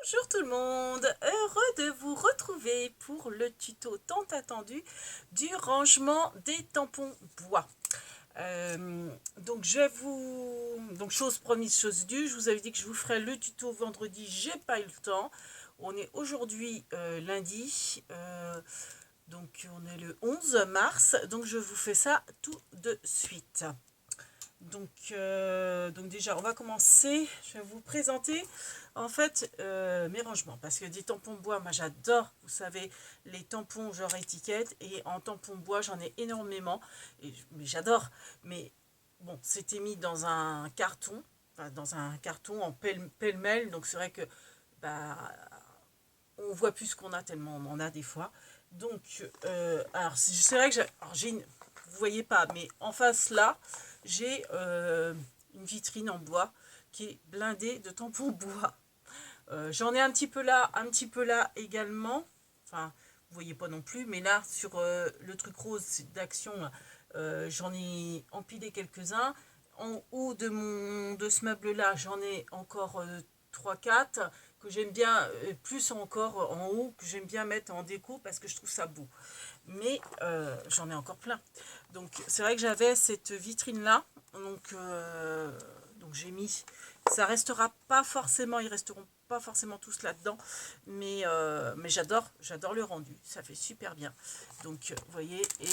Bonjour tout le monde, heureux de vous retrouver pour le tuto tant attendu du rangement des tampons bois. Donc je vais donc chose promise, chose due, je vous avais dit que je vous ferai le tuto vendredi, j'ai pas eu le temps. On est aujourd'hui lundi, donc on est le 11 mars, donc je vous fais ça tout de suite. Donc déjà, on va commencer. Je vais vous présenter en fait mes rangements. Parce que des tampons bois, moi j'adore, vous savez, les tampons genre étiquette. Et en tampons bois, j'en ai énormément. Mais j'adore. Mais bon, c'était mis dans un carton. Enfin, dans un carton en pêle-mêle. Donc c'est vrai que bah, on voit plus ce qu'on a tellement on en a des fois. Donc, alors c'est vrai que j'ai une, vous voyez pas, mais en face là, j'ai une vitrine en bois qui est blindée de tampons bois. J'en ai un petit peu là également. Enfin, vous voyez pas non plus, mais là sur le truc rose d'action, j'en ai empilé quelques-uns. En haut de ce meuble là, j'en ai encore 3-4 que j'aime bien, plus encore en haut, que j'aime bien mettre en déco parce que je trouve ça beau. Mais j'en ai encore plein. Donc c'est vrai que j'avais cette vitrine là. Donc j'ai mis. Ça restera pas forcément, ils resteront pas forcément tous là-dedans. Mais j'adore le rendu. Ça fait super bien. Donc vous voyez, et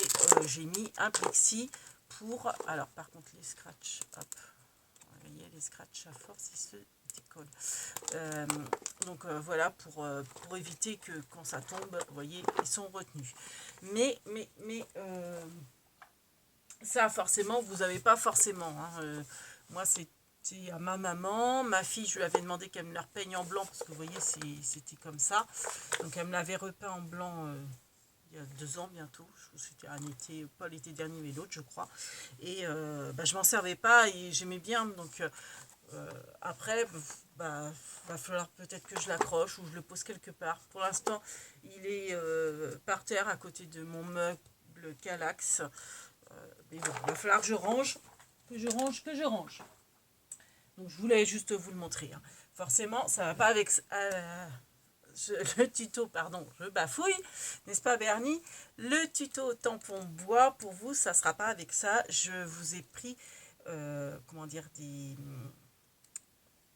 j'ai mis un plexi pour. Alors par contre les scratchs, hop. Vous voyez les scratchs à force ils se décollent. Voilà pour éviter que quand ça tombe, vous voyez, ils sont retenus. Mais ça forcément, vous n'avez pas forcément. Hein. Moi, c'était à ma maman. Ma fille, je lui avais demandé qu'elle me la repeigne en blanc parce que vous voyez, c'était comme ça. Donc elle me l'avait repeint en blanc il y a 2 ans bientôt. C'était un été, pas l'été dernier, mais l'autre, je crois. Et je m'en servais pas et j'aimais bien. Donc après, va falloir peut-être que je l'accroche ou je le pose quelque part. Pour l'instant, il est par terre à côté de mon meuble Calax. Mais bon, il va falloir que je range, que je range. Donc je voulais juste vous le montrer. Hein. Forcément, ça va pas avec le tuto, pardon, je bafouille, n'est-ce pas Bernie? Le tuto tampon bois, pour vous, ça sera pas avec ça. Je vous ai pris, comment dire,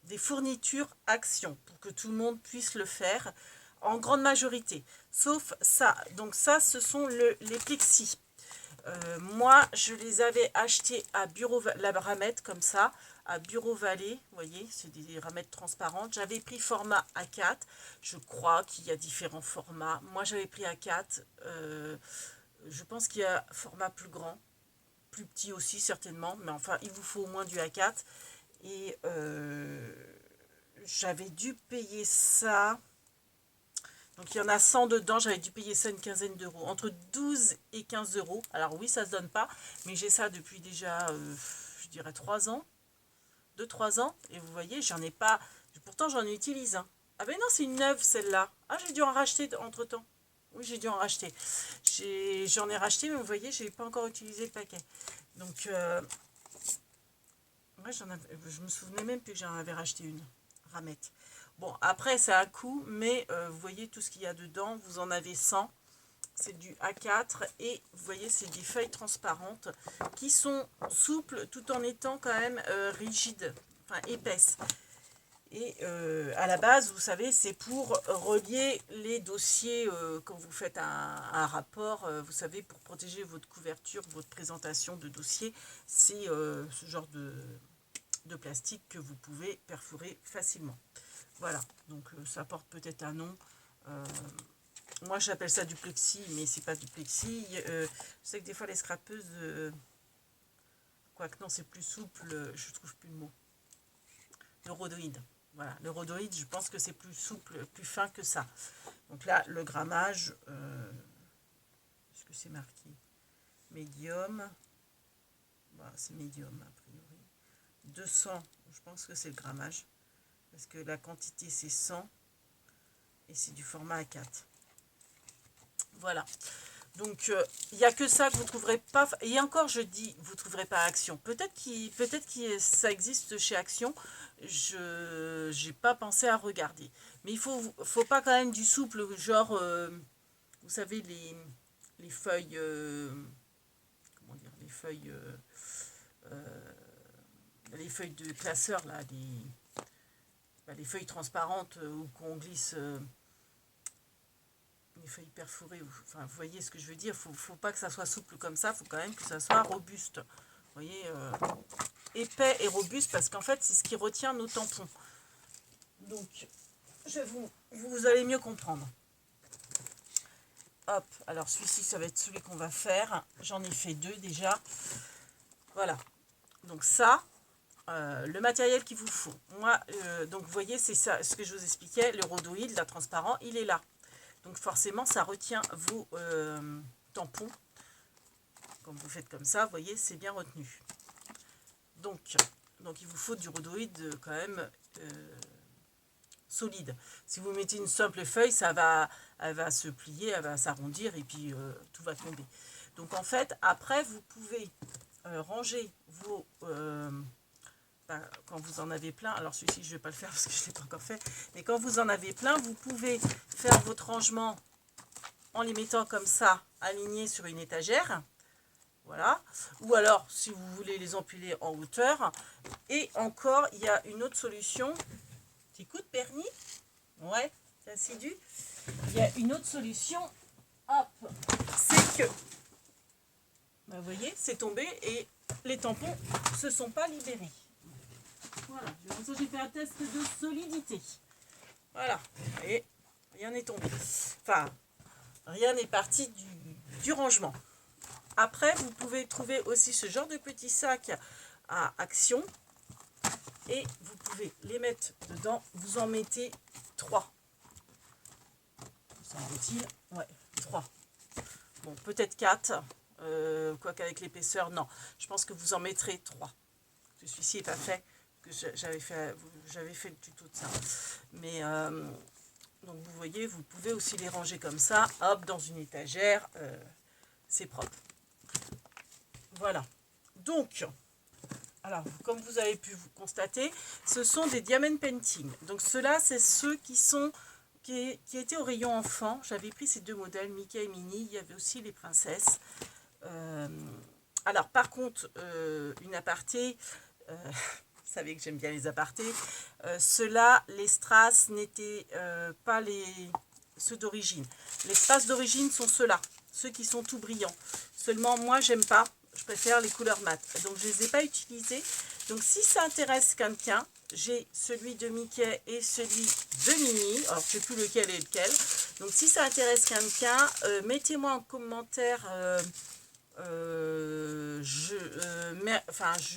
des fournitures Action pour que tout le monde puisse le faire en grande majorité. Sauf ça. Donc ça, ce sont les plexis. Moi, je les avais achetés à Bureau, la ramette comme ça, à Bureau Vallée. Vous voyez, c'est des ramettes transparentes. J'avais pris format A4. Je crois qu'il y a différents formats. Moi, j'avais pris A4. Je pense qu'il y a format plus grand, plus petit aussi certainement. Mais enfin, il vous faut au moins du A4. Et j'avais dû payer ça. Donc il y en a 100 dedans, j'avais dû payer ça une quinzaine d'euros. Entre 12 et 15 euros. Alors oui, ça se donne pas, mais j'ai ça depuis déjà, je dirais 3 ans. 2-3 ans. Et vous voyez, j'en ai pas. Pourtant, j'en utilise. Hein. Ah ben non, c'est une neuve celle-là. Ah, j'ai dû en racheter entre temps. Oui, j'ai dû en racheter. J'en ai racheté, mais vous voyez, j'ai pas encore utilisé le paquet. Donc, ouais, je me souvenais même plus que j'en avais racheté une ramette. Bon, après, ça a un coût, mais vous voyez tout ce qu'il y a dedans. Vous en avez 100. C'est du A4 et vous voyez, c'est des feuilles transparentes qui sont souples tout en étant quand même rigides, enfin épaisses. Et à la base, vous savez, c'est pour relier les dossiers quand vous faites un rapport, vous savez, pour protéger votre couverture, votre présentation de dossier. C'est ce genre de plastique que vous pouvez perforer facilement. Voilà, donc ça porte peut-être un nom. Moi j'appelle ça du plexi, mais c'est pas du plexi. Je sais que des fois les scrapeuses, quoique non, c'est plus souple, je trouve plus le mot. Le rhodoïde. Voilà, le rhodoïde, je pense que c'est plus souple, plus fin que ça. Donc là, le grammage, est-ce que c'est marqué? Médium. Voilà, c'est médium a priori. 200, je pense que c'est le grammage. Parce que la quantité c'est 100 et c'est du format A4. Voilà. Donc, il n'y a que ça que vous ne trouverez pas. Et encore, je dis, vous ne trouverez pas Action. Peut-être que ça existe chez Action. Je n'ai pas pensé à regarder. Mais il faut pas quand même du souple, genre, vous savez, les feuilles, comment dire, les feuilles de classeur, là, les feuilles transparentes où qu'on glisse les feuilles perforées, enfin, vous voyez ce que je veux dire, faut pas que ça soit souple comme ça, faut quand même que ça soit robuste. Vous voyez, épais et robuste, parce qu'en fait, c'est ce qui retient nos tampons. Donc, vous allez mieux comprendre. Hop, alors celui-ci, ça va être celui qu'on va faire. J'en ai fait 2 déjà. Voilà. Donc ça, le matériel qu'il vous faut. Moi, donc vous voyez, c'est ça, ce que je vous expliquais, le rhodoïde, la transparent, il est là. Donc forcément, ça retient vos tampons. Quand vous faites comme ça, vous voyez, c'est bien retenu. Donc il vous faut du rhodoïde quand même solide. Si vous mettez une simple feuille, elle va se plier, elle va s'arrondir et puis tout va tomber. Donc en fait, après, vous pouvez ranger vos... quand vous en avez plein, alors celui-ci je ne vais pas le faire parce que je ne l'ai pas encore fait, mais quand vous en avez plein, vous pouvez faire votre rangement en les mettant comme ça, alignés sur une étagère. Voilà. Ou alors, si vous voulez les empiler en hauteur. Et encore, il y a une autre solution. T'écoutes, Bernie? Ouais, t'es assidu. Il y a une autre solution. Hop, c'est que, vous voyez, c'est tombé et les tampons ne se sont pas libérés. Voilà, j'ai fait un test de solidité. Voilà, et rien n'est tombé. Enfin, rien n'est parti du rangement. Après, vous pouvez trouver aussi ce genre de petits sacs à action. Et vous pouvez les mettre dedans. Vous en mettez 3. Semble-t-il. Ouais, 3. Bon, peut-être 4. Quoique avec l'épaisseur, non. Je pense que vous en mettrez 3. Celui-ci n'est pas fait. Que j'avais fait le tuto de ça. Mais donc vous voyez, vous pouvez aussi les ranger comme ça. Hop, dans une étagère. C'est propre. Voilà. Donc, alors, comme vous avez pu vous constater, ce sont des diamond painting. Donc, ceux-là, c'est ceux qui étaient au rayon enfant. J'avais pris ces 2 modèles, Mickey et Minnie. Il y avait aussi les princesses. Alors, par contre, une aparté. Vous savez que j'aime bien les apartés. Ceux-là, les strass n'étaient pas ceux d'origine. Les strass d'origine sont ceux-là. Ceux qui sont tout brillants. Seulement, moi, j'aime pas. Je préfère les couleurs mat. Donc, je ne les ai pas utilisés. Donc, si ça intéresse quelqu'un, j'ai celui de Mickey et celui de Minnie. Alors, je ne sais plus lequel est lequel. Donc, si ça intéresse quelqu'un, mettez-moi en commentaire. Je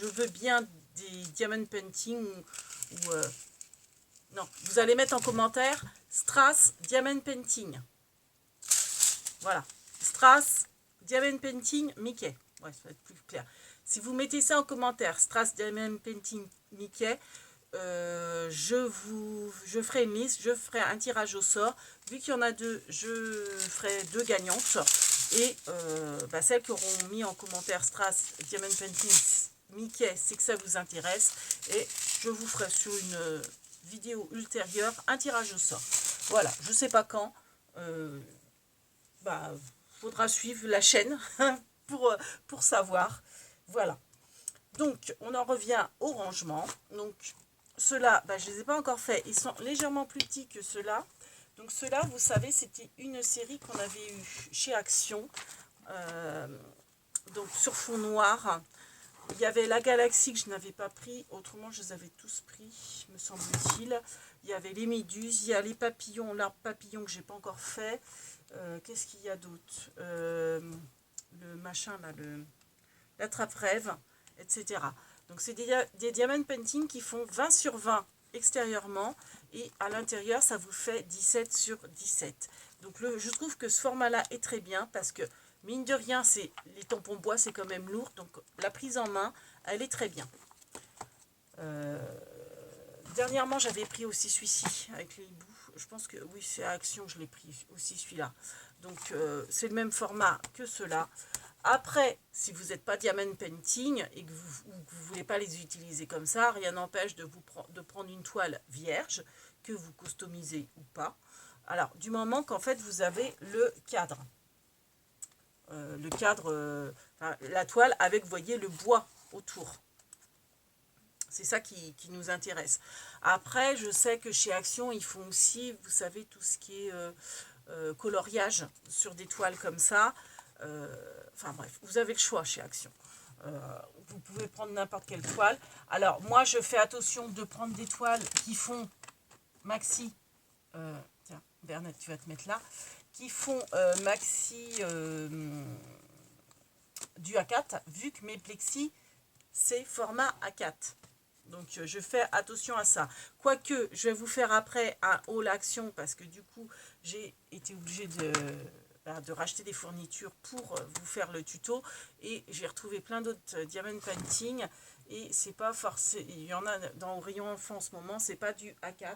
veux bien des diamond painting non, vous allez mettre en commentaire Strass Diamond Painting. Voilà. Strass Diamond Painting Mickey. Ouais, ça va être plus clair. Si vous mettez ça en commentaire, Strass Diamond Painting Mickey, je ferai une liste, je ferai un tirage au sort. Vu qu'il y en a 2, je ferai 2 gagnantes. Et celles qui auront mis en commentaire Strass Diamond Painting Mickey, c'est que ça vous intéresse. Et je vous ferai sur une vidéo ultérieure un tirage au sort. Voilà, je ne sais pas quand. Faudra suivre la chaîne pour savoir. Voilà. Donc, on en revient au rangement. Donc, ceux-là, je ne les ai pas encore faits. Ils sont légèrement plus petits que ceux-là. Donc, ceux-là, vous savez, c'était une série qu'on avait eue chez Action. Donc, sur fond noir. Il y avait la galaxie que je n'avais pas pris. Autrement, je les avais tous pris, me semble-t-il. Il y avait les méduses. Il y a les papillons, l'arbre papillon que je n'ai pas encore fait. Qu'est-ce qu'il y a d'autre le machin, là, la trappe-rêve, etc. Donc, c'est des diamond painting qui font 20 sur 20 extérieurement. Et à l'intérieur, ça vous fait 17 sur 17. Donc, je trouve que ce format-là est très bien parce que mine de rien, les tampons bois, c'est quand même lourd. Donc, la prise en main, elle est très bien. Dernièrement, j'avais pris aussi celui-ci avec les hiboux. Je pense que oui, c'est à Action que je l'ai pris aussi celui-là. Donc, c'est le même format que ceux-là. Après, si vous n'êtes pas diamond painting et que vous ne voulez pas les utiliser comme ça, rien n'empêche de prendre une toile vierge que vous customisez ou pas. Alors, du moment qu'en fait, vous avez le cadre. La toile avec, vous voyez, le bois autour. C'est ça qui nous intéresse. Après, je sais que chez Action, ils font aussi, vous savez, tout ce qui est coloriage sur des toiles comme ça. Enfin bref, vous avez le choix chez Action. Vous pouvez prendre n'importe quelle toile. Alors, moi, je fais attention de prendre des toiles qui font maxi. Tiens, Bernadette, tu vas te mettre là. Qui font maxi du A4, vu que mes plexis, c'est format A4. Donc, je fais attention à ça. Quoique, je vais vous faire après un haul action, parce que du coup, j'ai été obligée de racheter des fournitures pour vous faire le tuto. Et j'ai retrouvé plein d'autres diamond painting. Et c'est pas forcément... Il y en a dans le rayon enfant en ce moment, c'est pas du A4.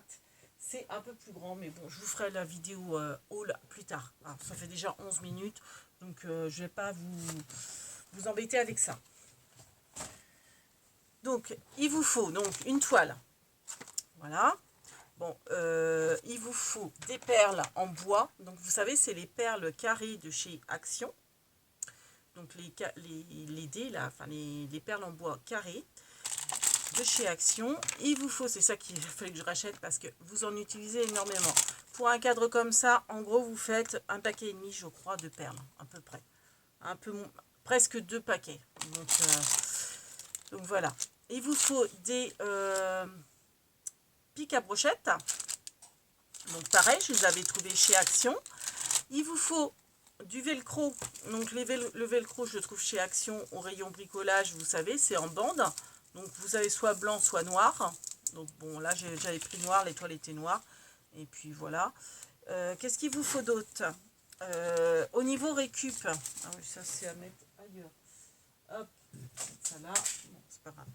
C'est un peu plus grand, mais bon, je vous ferai la vidéo haul plus tard. Alors, ça fait déjà 11 minutes, donc je vais pas vous embêter avec ça. Donc, il vous faut donc une toile. Voilà. Bon, il vous faut des perles en bois. Donc, vous savez, c'est les perles carrées de chez Action. Donc, les dés, là, enfin, les perles en bois carrées de chez Action. Il vous faut, c'est ça qu'il fallait que je rachète parce que vous en utilisez énormément. Pour un cadre comme ça, en gros, vous faites un paquet et demi, je crois, de perles, à peu près. Presque 2 paquets. Donc voilà. Il vous faut des pics à brochettes. Donc pareil, je les avais trouvés chez Action. Il vous faut du velcro. Donc le velcro, je le trouve chez Action au rayon bricolage. Vous savez, c'est en bande. Donc vous avez soit blanc, soit noir. Donc bon, là j'avais pris noir, les toiles étaient noires. Et puis voilà. Qu'est-ce qu'il vous faut d'autre? Au niveau récup. Ah oui, ça c'est à mettre ailleurs. Hop, ça là. Bon, c'est pas grave.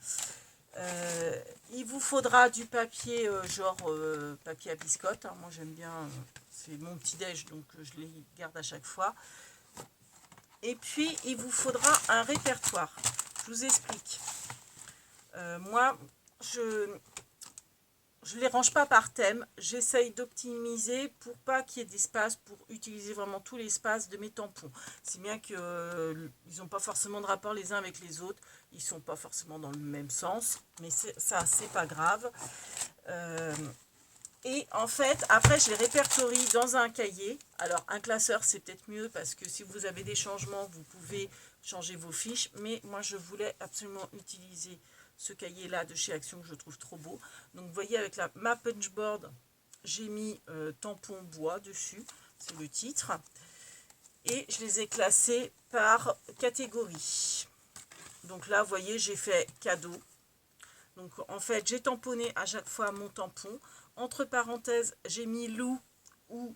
Il vous faudra du papier, papier à biscotte. Hein. Moi j'aime bien, c'est mon petit déj, donc je les garde à chaque fois. Et puis il vous faudra un répertoire. Je vous explique. Moi, je les range pas par thème. J'essaye d'optimiser pour pas qu'il y ait d'espace, pour utiliser vraiment tout l'espace de mes tampons. Si bien que ils n'ont pas forcément de rapport les uns avec les autres. Ils sont pas forcément dans le même sens. Mais ça, c'est pas grave. Et en fait, après, je les répertorie dans un cahier. Alors, un classeur, c'est peut-être mieux parce que si vous avez des changements, vous pouvez changer vos fiches. Mais moi, je voulais absolument utiliser ce cahier-là de chez Action que je trouve trop beau. Donc, vous voyez, avec ma punchboard, j'ai mis tampon bois dessus. C'est le titre. Et je les ai classés par catégorie. Donc là, vous voyez, j'ai fait cadeau. Donc, en fait, j'ai tamponné à chaque fois mon tampon. Entre parenthèses, j'ai mis loup ou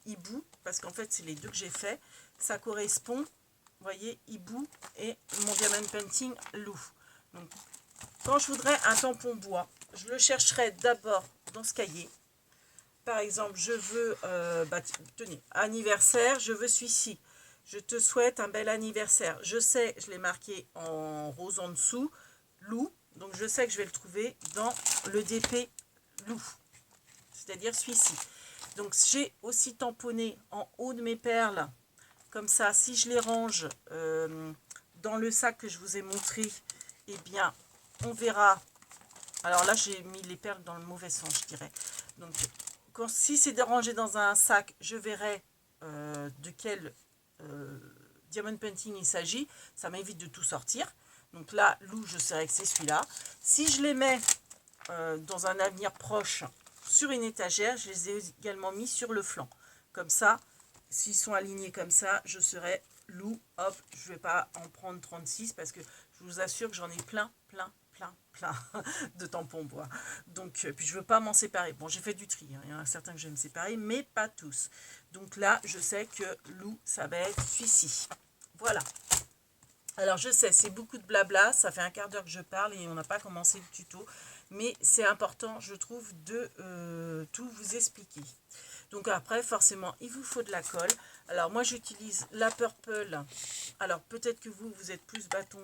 hibou, parce qu'en fait, c'est les deux que j'ai fait. Ça correspond, vous voyez, hibou et mon diamond painting loup. Donc, quand je voudrais un tampon bois, je le chercherai d'abord dans ce cahier. Par exemple, je veux, tenez, anniversaire, je veux celui-ci. Je te souhaite un bel anniversaire. Je sais, je l'ai marqué en rose en dessous, loup. Donc, je sais que je vais le trouver dans le DP loup, c'est-à-dire celui-ci. Donc, j'ai aussi tamponné en haut de mes perles. Comme ça, si je les range dans le sac que je vous ai montré, eh bien, on verra. Alors là, j'ai mis les perles dans le mauvais sens, je dirais. Donc, si c'est rangé dans un sac, je verrai de quel diamond painting il s'agit. Ça m'évite de tout sortir. Donc là, loup, je saurai que c'est celui-là. Si je les mets dans un avenir proche sur une étagère, je les ai également mis sur le flanc. Comme ça, s'ils sont alignés comme ça, je serai loup. Hop, je ne vais pas en prendre 36 parce que je vous assure que j'en ai plein de tampons bois. Donc, puis je ne veux pas m'en séparer. Bon, j'ai fait du tri. Hein. Il y en a certains que je vais me séparer, mais pas tous. Donc là, je sais que loup, ça va être celui-ci. Voilà. Alors, je sais, c'est beaucoup de blabla. Ça fait un quart d'heure que je parle et on n'a pas commencé le tuto. Mais c'est important, je trouve, de tout vous expliquer. Donc après, forcément, il vous faut de la colle. Alors, moi, j'utilise la Purple. Alors, peut-être que vous êtes plus bâton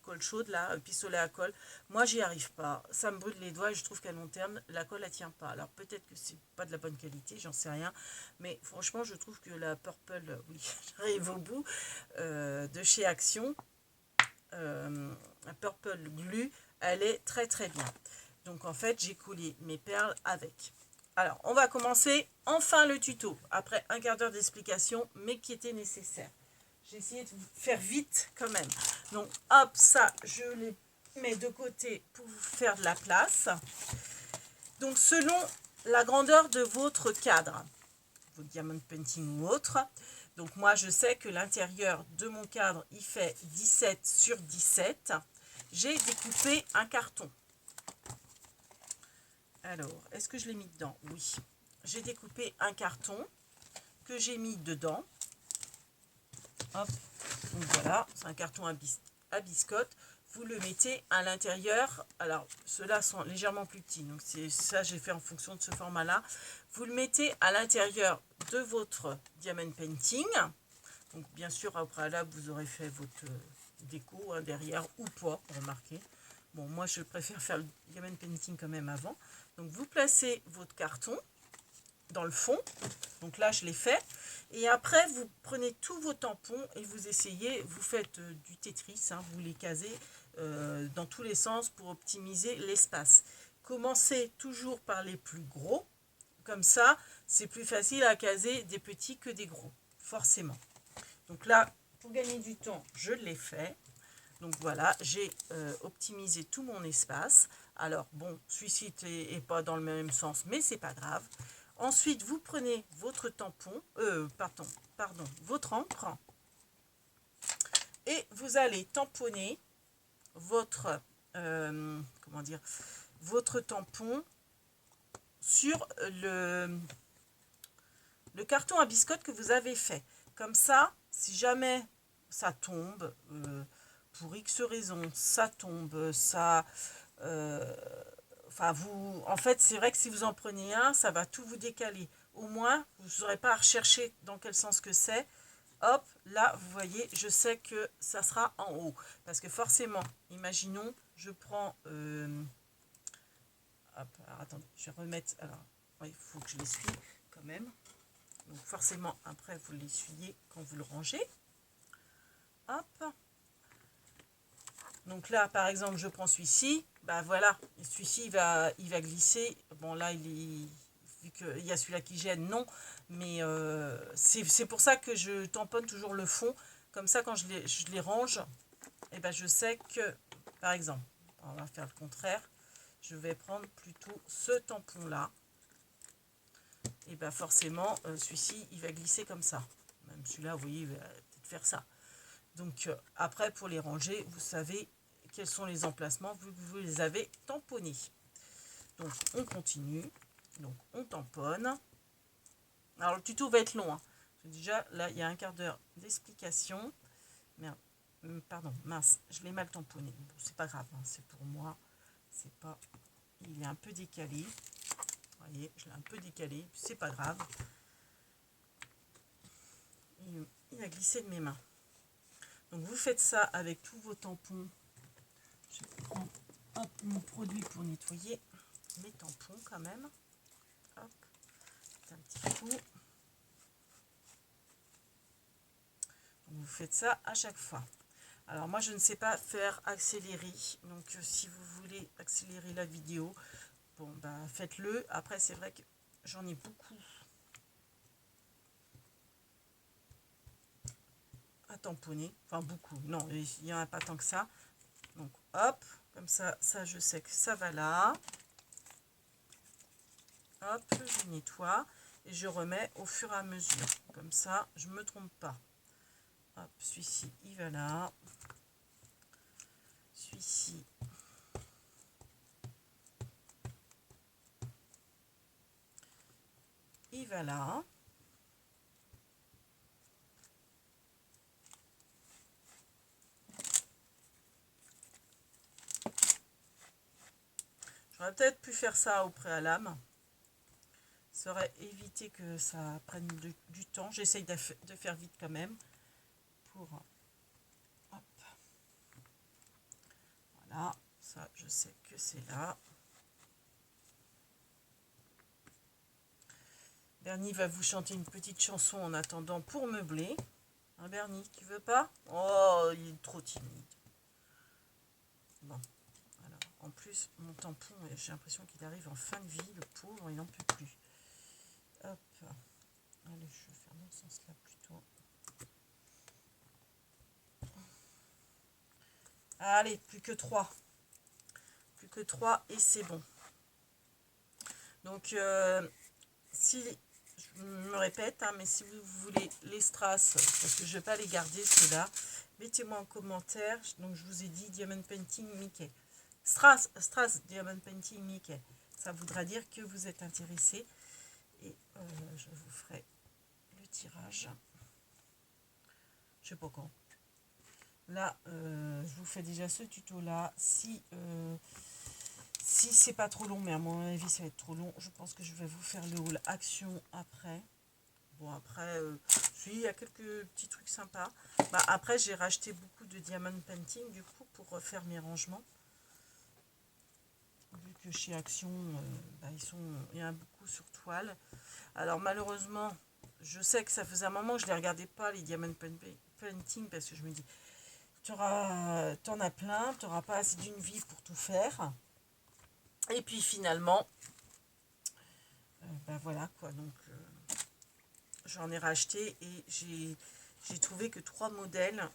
colle chaude, là, pistolet à colle. Moi, j'y arrive pas. Ça me brûle les doigts et je trouve qu'à long terme, la colle, elle tient pas. Alors, peut-être que c'est pas de la bonne qualité, j'en sais rien. Mais franchement, je trouve que la Purple, oui, j'arrive au bout, de chez Action, la Purple Glue, elle est très très bien. Donc, en fait, j'ai collé mes perles avec. Alors, on va commencer enfin le tuto, après un quart d'heure d'explication, mais qui était nécessaire. J'ai essayé de faire vite quand même. Donc, hop, ça, je les mets de côté pour vous faire de la place. Donc, selon la grandeur de votre cadre, votre diamond painting ou autre. Donc, moi, je sais que l'intérieur de mon cadre, il fait 17 sur 17. J'ai découpé un carton. Alors, est-ce que je l'ai mis dedans? Oui. J'ai découpé un carton que j'ai mis dedans. Hop. Donc voilà, c'est un carton à biscotte. Vous le mettez à l'intérieur. Alors, ceux-là sont légèrement plus petits. Donc, c'est ça, j'ai fait en fonction de ce format-là. Vous le mettez à l'intérieur de votre diamond painting. Donc, bien sûr, au préalable, vous aurez fait votre déco hein, derrière ou pas, remarquez. Bon, moi, je préfère faire le diamond painting quand même avant. Donc, vous placez votre carton dans le fond. Donc là, je l'ai fait. Et après, vous prenez tous vos tampons et vous essayez, vous faites du Tetris, hein, vous les casez dans tous les sens pour optimiser l'espace. Commencez toujours par les plus gros. Comme ça, c'est plus facile à caser des petits que des gros, forcément. Donc là, pour gagner du temps, je l'ai fait. Donc voilà, j'ai optimisé tout mon espace. Alors bon, celui-ci n'est pas dans le même sens, mais c'est pas grave. Ensuite, vous prenez votre tampon, pardon, votre encre, et vous allez tamponner votre, comment dire, votre tampon sur le carton à biscotte que vous avez fait. Comme ça, si jamais ça tombe, pour X raison, ça tombe, ça... Enfin, vous, en fait, c'est vrai que si vous en prenez un, ça va tout vous décaler. Au moins, vous n'aurez pas à rechercher dans quel sens que c'est. Hop, là, vous voyez, je sais que ça sera en haut. Parce que forcément, imaginons, je prends... hop, alors attendez, je vais remettre... Alors, il faut que je l'essuie quand même. Donc forcément, après, vous l'essuyez quand vous le rangez. Hop. Donc là, par exemple, je prends celui-ci. Bah voilà, celui-ci, il va glisser. Bon, là, vu qu'il y a celui-là qui gêne, non. Mais c'est pour ça que je tamponne toujours le fond. Comme ça, quand je les range, et ben, je sais que, par exemple, on va faire le contraire. Je vais prendre plutôt ce tampon-là. Et ben forcément, celui-ci, il va glisser comme ça. Même celui-là, vous voyez, il va peut-être faire ça. Donc, après, pour les ranger, vous savez quels sont les emplacements, vu que vous les avez tamponnés. Donc, on continue. Donc, on tamponne. Alors, le tuto va être long. Hein. Déjà, là, il y a un quart d'heure d'explication. Merde. Pardon, mince, je l'ai mal tamponné. Bon, c'est pas grave, hein, c'est pour moi. C'est pas... Il est un peu décalé. Vous voyez, je l'ai un peu décalé. C'est pas grave. Il a glissé de mes mains. Donc, vous faites ça avec tous vos tampons. Je prends mon produit pour nettoyer mes tampons quand même. Hop, un petit coup. Donc, vous faites ça à chaque fois. Alors moi je ne sais pas faire accélérer, donc si vous voulez accélérer la vidéo, bon bah faites-le. Après c'est vrai que j'en ai beaucoup à tamponner, enfin beaucoup, non il n'y en a pas tant que ça. Donc hop, comme ça je sais que ça va là. Hop, je nettoie et je remets au fur et à mesure, comme ça je ne me trompe pas. Hop, celui-ci il va là. Celui-ci, il va là. J'aurais peut-être pu faire ça au préalable. Ça aurait évité que ça prenne du temps. J'essaye de faire vite quand même. Pour... Hop. Voilà, ça je sais que c'est là. Bernie va vous chanter une petite chanson en attendant pour meubler. Hein Bernie, tu veux pas? Oh, il est trop timide. Bon, alors en plus mon tampon, j'ai l'impression qu'il arrive en fin de vie, le pauvre, il n'en peut plus. Hop, allez, je vais faire dans ce sens-là plutôt. Allez, plus que 3. Plus que 3 et c'est bon. Donc, si, je me répète, hein, mais si vous voulez les strass, parce que je ne vais pas les garder ceux-là, mettez-moi en commentaire. Donc, je vous ai dit Diamond Painting Mickey. Strass Diamond Painting Mickey. Ça voudra dire que vous êtes intéressé. Et je vous ferai le tirage. Je sais pas quand. Là, je vous fais déjà ce tuto-là. Si c'est pas trop long, mais à mon avis, ça va être trop long, je pense que je vais vous faire le haul action après. Bon, après, il y a quelques petits trucs sympas. Bah, après, j'ai racheté beaucoup de diamond painting, du coup, pour refaire mes rangements. Vu que chez Action, bah, il y en a beaucoup sur toile. Alors, malheureusement, je sais que ça faisait un moment que je ne les regardais pas, les diamond painting, parce que je me dis, t'en as plein, tu n'auras pas assez d'une vie pour tout faire. Et puis, finalement, bah, voilà, quoi, donc... j'en ai racheté et j'ai trouvé que 3 modèles.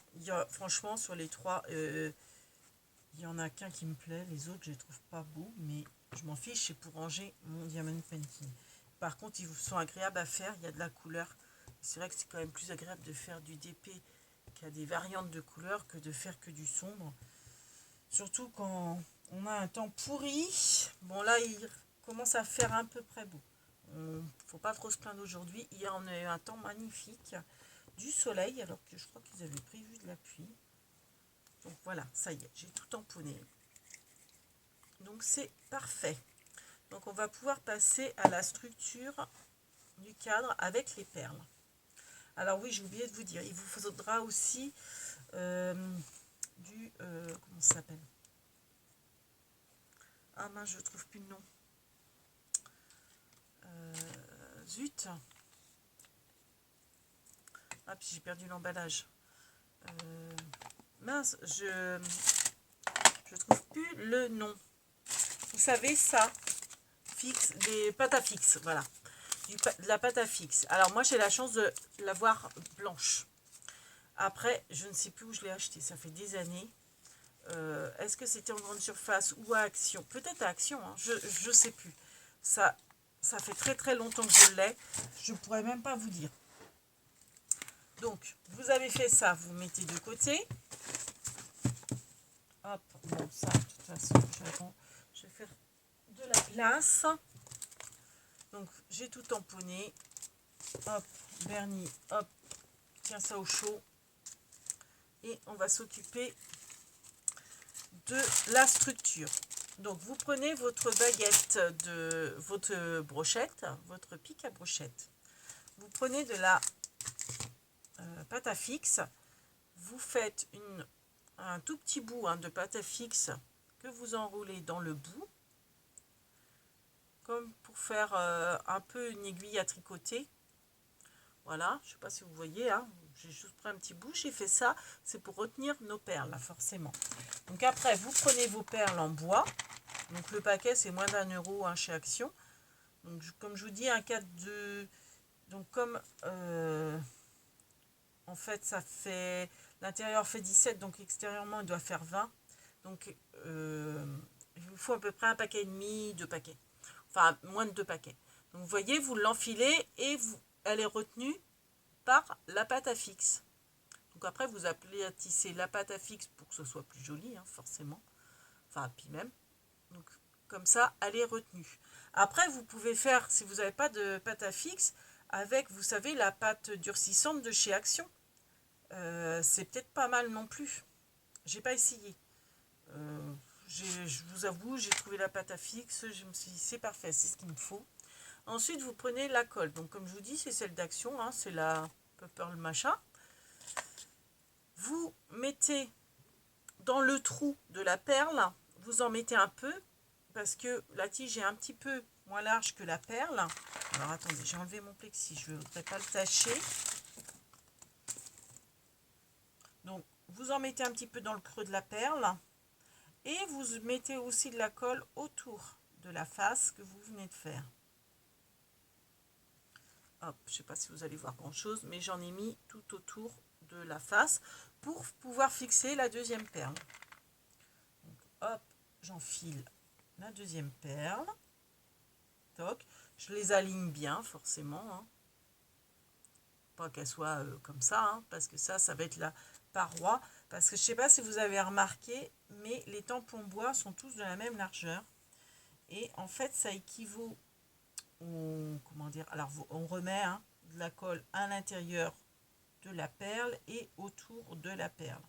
Franchement, sur les 3, il y en a qu'un qui me plaît. Les autres, je les trouve pas beaux, mais je m'en fiche. C'est pour ranger mon diamond painting. Par contre, ils sont agréables à faire. Il y a de la couleur. C'est vrai que c'est quand même plus agréable de faire du DP qui a des variantes de couleurs que de faire que du sombre. Surtout quand on a un temps pourri. Bon, là, il commence à faire à peu près beau. Faut pas trop se plaindre aujourd'hui. Hier, on a eu un temps magnifique, du soleil, alors que je crois qu'ils avaient prévu de la pluie. Donc voilà, ça y est, j'ai tout tamponné. Donc c'est parfait. Donc on va pouvoir passer à la structure du cadre avec les perles. Alors oui, j'ai oublié de vous dire, il vous faudra aussi comment ça s'appelle? Ah mince, je trouve plus le nom. Zut. Ah, puis j'ai perdu l'emballage. Mince, je trouve plus le nom. Vous savez ça, fixe, des pâtes à fixe, voilà. De la pâte à fixe. Alors moi j'ai la chance de l'avoir blanche. Après, je ne sais plus où je l'ai acheté, ça fait des années. Est-ce que c'était en grande surface ou à Action? Peut-être à Action, hein, je ne sais plus. Ça fait très très longtemps que je l'ai. Je ne pourrais même pas vous dire. Donc, vous avez fait ça, vous mettez de côté. Hop, bon, ça, de toute façon, je vais faire de la place. Donc, j'ai tout tamponné. Hop, Bernie, hop, tiens ça au chaud. Et on va s'occuper de la structure. Donc, vous prenez votre baguette de votre brochette, votre pic à brochette. Vous prenez de la pâte à fixe. Vous faites un tout petit bout de pâte à fixe que vous enroulez dans le bout, comme pour faire un peu une aiguille à tricoter. Voilà, je ne sais pas si vous voyez, hein, j'ai juste pris un petit bout, j'ai fait ça, c'est pour retenir nos perles, là, forcément. Donc après, vous prenez vos perles en bois. Donc le paquet, c'est moins d'1 € hein, chez Action. Donc comme je vous dis, un cadre de... Donc comme... en fait, ça fait... L'intérieur fait 17, donc extérieurement, il doit faire 20. Donc, il vous faut à peu près un paquet et demi, 2 paquets. Enfin, moins de 2 paquets. Donc, vous voyez, vous l'enfilez et elle est retenue par la pâte à fixe. Donc, après, vous aplatissez la pâte à fixe pour que ce soit plus joli, hein, forcément. Enfin, puis même. Donc, comme ça, elle est retenue. Après, vous pouvez faire, si vous n'avez pas de pâte à fixe, avec, vous savez, la pâte durcissante de chez Action. C'est peut-être pas mal non plus. J'ai pas essayé. Je vous avoue, j'ai trouvé la pâte à fixe. Je me suis dit, c'est parfait, c'est ce qu'il me faut. Ensuite, vous prenez la colle. Donc, comme je vous dis, c'est celle d'Action. Hein, c'est la Purple Machin. Vous mettez dans le trou de la perle, vous en mettez un peu, parce que la tige est un petit peu moins large que la perle. Alors attendez, j'ai enlevé mon plexi, je ne voudrais pas le tâcher. Donc vous en mettez un petit peu dans le creux de la perle, et vous mettez aussi de la colle autour de la face que vous venez de faire. Hop, je ne sais pas si vous allez voir grand chose, mais j'en ai mis tout autour de la face pour pouvoir fixer la deuxième perle. Donc, hop, j'enfile la deuxième perle. Toc, je les aligne bien forcément, hein. Pas qu'elle soit comme ça, hein, parce que ça va être la paroi. Parce que je ne sais pas si vous avez remarqué, mais les tampons bois sont tous de la même largeur. Et en fait, ça équivaut au, comment dire, alors on remet de la colle à l'intérieur de la perle et autour de la perle.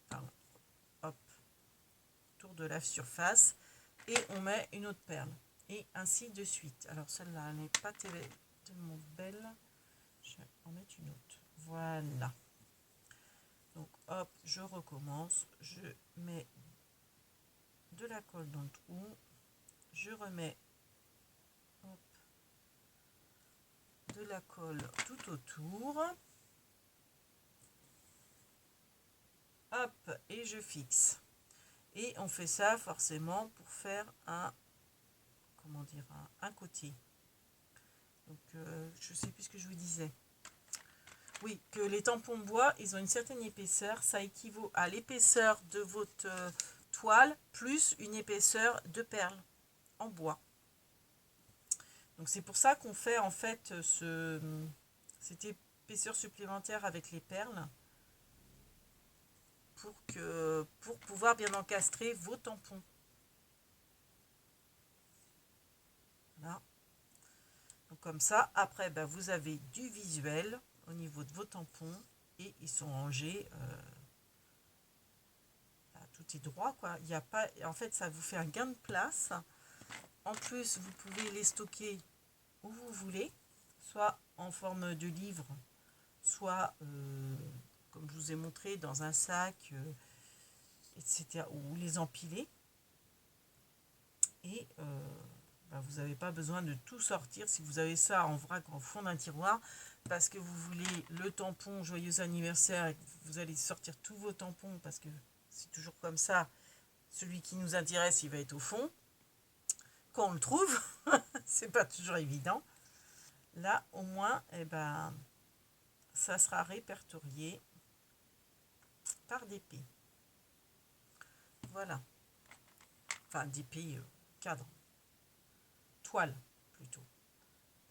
Pardon. Hop, autour de la surface. Et on met une autre perle. Et ainsi de suite. Alors celle-là, elle n'est pas tellement belle. Je vais en mettre une autre. Voilà. Donc hop, je recommence. Je mets de la colle dans le trou. Je remets hop, de la colle tout autour. Hop, et je fixe. Et on fait ça forcément pour faire un, comment dire, un côté. Donc je sais plus ce que je vous disais. Oui, que les tampons bois, ils ont une certaine épaisseur. Ça équivaut à l'épaisseur de votre toile plus une épaisseur de perles en bois. Donc c'est pour ça qu'on fait en fait cette épaisseur supplémentaire avec les perles pour pouvoir bien encastrer vos tampons. Voilà. Donc comme ça, après, vous avez du visuel au niveau de vos tampons et ils sont rangés. Tout est droit, quoi. Il y a pas, en fait, ça vous fait un gain de place. En plus, vous pouvez les stocker où vous voulez, soit en forme de livre, soit, comme je vous ai montré, dans un sac, etc., ou les empiler. Et vous n'avez pas besoin de tout sortir si vous avez ça en vrac en fond d'un tiroir, parce que vous voulez le tampon joyeux anniversaire et que vous allez sortir tous vos tampons, parce que c'est toujours comme ça, celui qui nous intéresse, il va être au fond. Quand on le trouve, c'est pas toujours évident. Là, au moins, ça sera répertorié par DP. Voilà. Enfin, DP cadre. Toile, plutôt.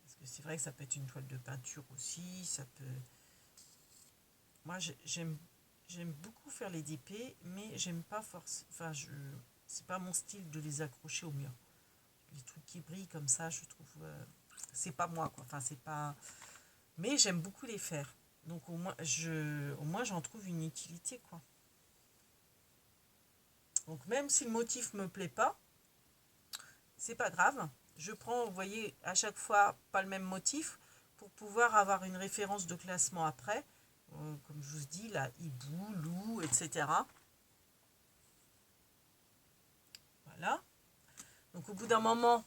Parce que c'est vrai que ça peut être une toile de peinture aussi. Ça peut... Moi, j'aime beaucoup faire les DP, mais j'aime pas forcément... Enfin, c'est pas mon style de les accrocher au mur. Les trucs qui brillent comme ça, je trouve... c'est pas moi, quoi. Enfin, c'est pas... Mais j'aime beaucoup les faire. Donc, au moins, j'en trouve une utilité, quoi. Donc, même si le motif me plaît pas, c'est pas grave. Je prends, vous voyez, à chaque fois, pas le même motif pour pouvoir avoir une référence de classement après. Comme je vous dis, là, hibou, loup, etc. Voilà. Donc, au bout d'un moment,